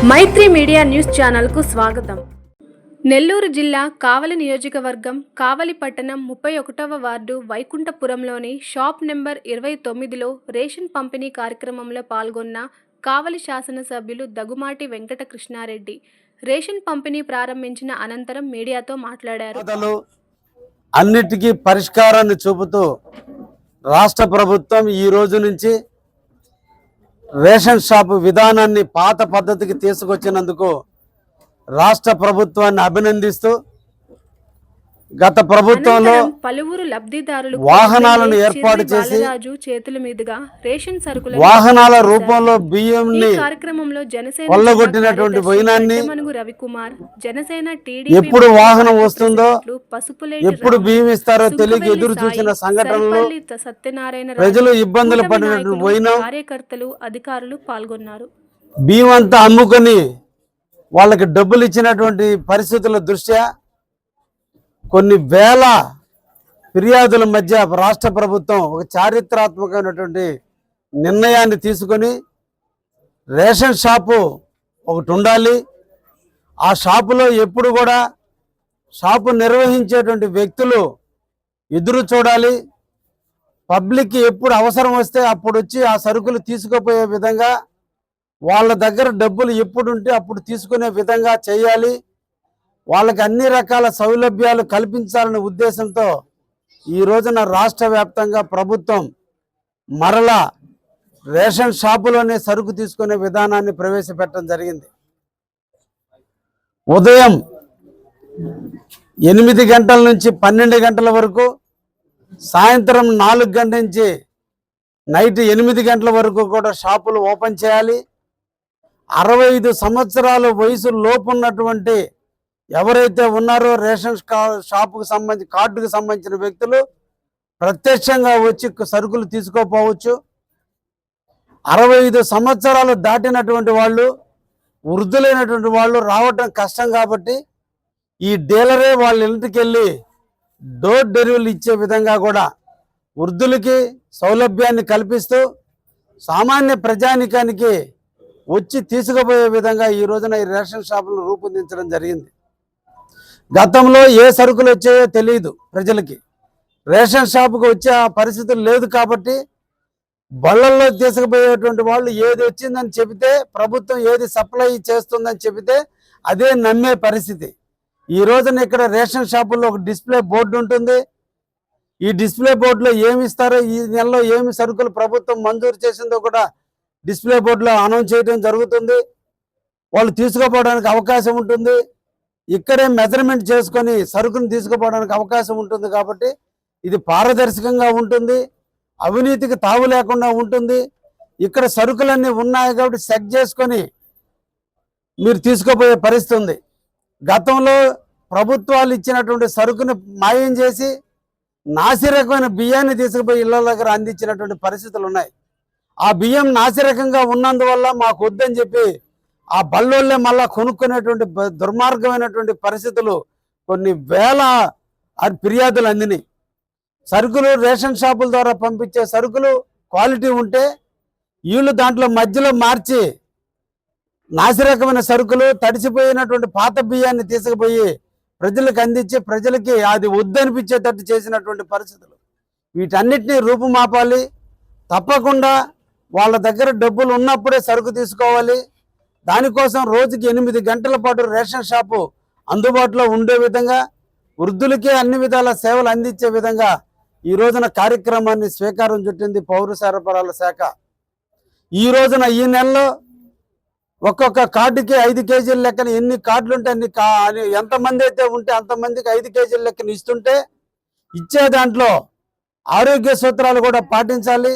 మైత్రి media news channel కు స్వాగతం. నెల్లూరు జిల్లా కావలి నియోజకవర్గం కావలి పట్టణం 31వ వార్డు వైకుంఠపురంలోని షాప్ నెంబర్ 29లో రేషన్ పంపిణీ కార్యక్రమంలో పాల్గొన్న కావలి శాసనసభ్యులు దగ్గుమాటి వెంకట కృష్ణారెడ్డి రేషన్ పంపిణీ ప్రారంభించిన అనంతరం మీడియాతో మాట్లాడారు. అన్నిటికీ పరిష్కారాన్ని చూపుతూ రాష్ట్ర ప్రభుత్వం ఈ రోజు నుంచి రేషన్ షాప్ విధానాన్ని పాత పద్ధతికి తీసుకొచ్చినందుకు రాష్ట్ర ప్రభుత్వాన్ని అభినందిస్తూ గత ప్రభుత్వంలో పలువురు లబ్ధిదారులు వాహనాలను ఏర్పాటు చేసి చేతుల మీదుగా రేషన్ సరుకులు వాహనాల రూపంలో బియ్యంని కార్యక్రమంలో జనసేన కొల్లగొట్టినటువంటి వైనాన్ని రవికుమార్ జనసేన టీడీపీ ఎప్పుడు వాహనం వస్తుందో ఎప్పుడు బియ్యం ఇస్తారో తెలియక ఎదురు చూసిన సంఘటనలు సత్యనారాయణ ప్రజలు ఇబ్బందులు పడినటువంటి వైనం కార్యకర్తలు అధికారులు పాల్గొన్నారు. బియ్యం అంతా అమ్ముకొని వాళ్ళకి డబ్బులు ఇచ్చినటువంటి పరిస్థితుల దృష్ట్యా కొన్ని వేల ఫిర్యాదుల మధ్య రాష్ట్ర ప్రభుత్వం ఒక చారిత్రాత్మకమైనటువంటి నిర్ణయాన్ని తీసుకొని రేషన్ షాపు ఒకటి ఉండాలి, ఆ షాపులో ఎప్పుడు కూడా షాపు నిర్వహించేటువంటి వ్యక్తులు ఎదురు చూడాలి, పబ్లిక్కి ఎప్పుడు అవసరం వస్తే అప్పుడు వచ్చి ఆ సరుకులు తీసుకుపోయే విధంగా వాళ్ళ దగ్గర డబ్బులు ఎప్పుడు ఉంటే అప్పుడు తీసుకునే విధంగా చేయాలి, వాళ్ళకి అన్ని రకాల సౌలభ్యాలు కల్పించాలనే ఉద్దేశంతో ఈ రోజున రాష్ట్ర వ్యాప్తంగా ప్రభుత్వం మరలా రేషన్ షాపులోనే సరుకు తీసుకునే విధానాన్ని ప్రవేశపెట్టడం జరిగింది. ఉదయం 8 గంటల నుంచి 12 గంటల వరకు, సాయంత్రం 4 గంటల నుంచి నైట్ 8 గంటల వరకు కూడా షాపులు ఓపెన్ చేయాలి. 65 సంవత్సరాల వయసు లోపు ఉన్నటువంటి ఎవరైతే ఉన్నారో రేషన్ షాపుకు సంబంధించి కార్డుకు సంబంధించిన వ్యక్తులు ప్రత్యక్షంగా వచ్చి సరుకులు తీసుకోపోవచ్చు. 65 సంవత్సరాలు దాటినటువంటి వాళ్ళు, వృద్ధులైనటువంటి వాళ్ళు రావటం కష్టం కాబట్టి ఈ డీలరే వాళ్ళ ఇంటికి వెళ్ళి డోర్ డెలివరీ ఇచ్చే విధంగా కూడా వృద్ధులకి సౌలభ్యాన్ని కల్పిస్తూ సామాన్య ప్రజానికానికి వచ్చి తీసుకుపోయే విధంగా ఈ రోజున ఈ రేషన్ షాపులను రూపొందించడం జరిగింది. గతంలో ఏ సరుకులు వచ్చాయో తెలియదు ప్రజలకి, రేషన్ షాపుకు వచ్చే పరిస్థితులు లేదు కాబట్టి బళ్ళల్లో తీసుకుపోయేటువంటి వాళ్ళు ఏది వచ్చిందని చెబితే, ప్రభుత్వం ఏది సప్లై చేస్తుందని చెబితే అదే నమ్మే పరిస్థితి. ఈ రోజున ఇక్కడ రేషన్ షాపుల్లో ఒక డిస్ప్లే బోర్డు ఉంటుంది. ఈ డిస్ప్లే బోర్డులో ఏమి ఇస్తారో, ఈ నెలలో ఏమి సరుకులు ప్రభుత్వం మంజూరు చేసిందో కూడా డిస్ప్లే బోర్డులో అనౌన్స్ చేయడం జరుగుతుంది. వాళ్ళు తీసుకుపోవడానికి అవకాశం ఉంటుంది, ఇక్కడే మెజర్మెంట్ చేసుకొని సరుకును తీసుకుపోవడానికి అవకాశం ఉంటుంది. కాబట్టి ఇది పారదర్శకంగా ఉంటుంది, అవినీతికి తావు లేకుండా ఉంటుంది. ఇక్కడ సరుకులన్నీ ఉన్నాయి కాబట్టి చెక్ చేసుకొని మీరు తీసుకుపోయే పరిస్థితి ఉంది. గతంలో ప్రభుత్వాలు ఇచ్చినటువంటి సరుకును మాయం చేసి నాసిరకమైన బియ్యాన్ని తీసుకుపోయి ఇళ్ల దగ్గర అందించినటువంటి పరిస్థితులు ఉన్నాయి. ఆ బియ్యం నాసిరకంగా ఉన్నందువల్ల మాకు వద్దని చెప్పి ఆ బళ్ళోళ్ళే మళ్ళా కొనుక్కునేటువంటి దుర్మార్గమైనటువంటి పరిస్థితులు కొన్ని వేల ఫిర్యాదులు అందినాయి. సరుకులు రేషన్ షాపుల ద్వారా పంపించే సరుకులు క్వాలిటీ ఉంటే వీళ్ళు దాంట్లో మధ్యలో మార్చి నాసిరకమైన సరుకులు, తడిసిపోయినటువంటి పాత బియ్యాన్ని తీసుకుపోయి ప్రజలకు అందించి ప్రజలకి అది వద్దనిపించేటట్టు చేసినటువంటి పరిస్థితులు. వీటన్నిటినీ రూపుమాపాలి. తప్పకుండా వాళ్ళ దగ్గర డబ్బులు ఉన్నప్పుడే సరుకు తీసుకోవాలి. దానికోసం రోజుకి 8 గంటల పాటు రేషన్ షాపు అందుబాటులో ఉండే విధంగా, వృద్ధులకే అన్ని విధాల సేవలు అందించే విధంగా ఈ రోజున కార్యక్రమాన్ని స్వీకారం చుట్టింది పౌర సరఫరాల శాఖ. ఈ రోజున ఈ నెలలో ఒక్కొక్క కార్డుకి 5 కేజీల లెక్కన ఎన్ని కార్డులు ఉంటే అన్ని ఎంతమంది అయితే ఉంటే అంతమందికి 5 కేజీల లెక్కన ఇస్తుంటే, ఇచ్చే దాంట్లో ఆరోగ్య సూత్రాలు కూడా పాటించాలి.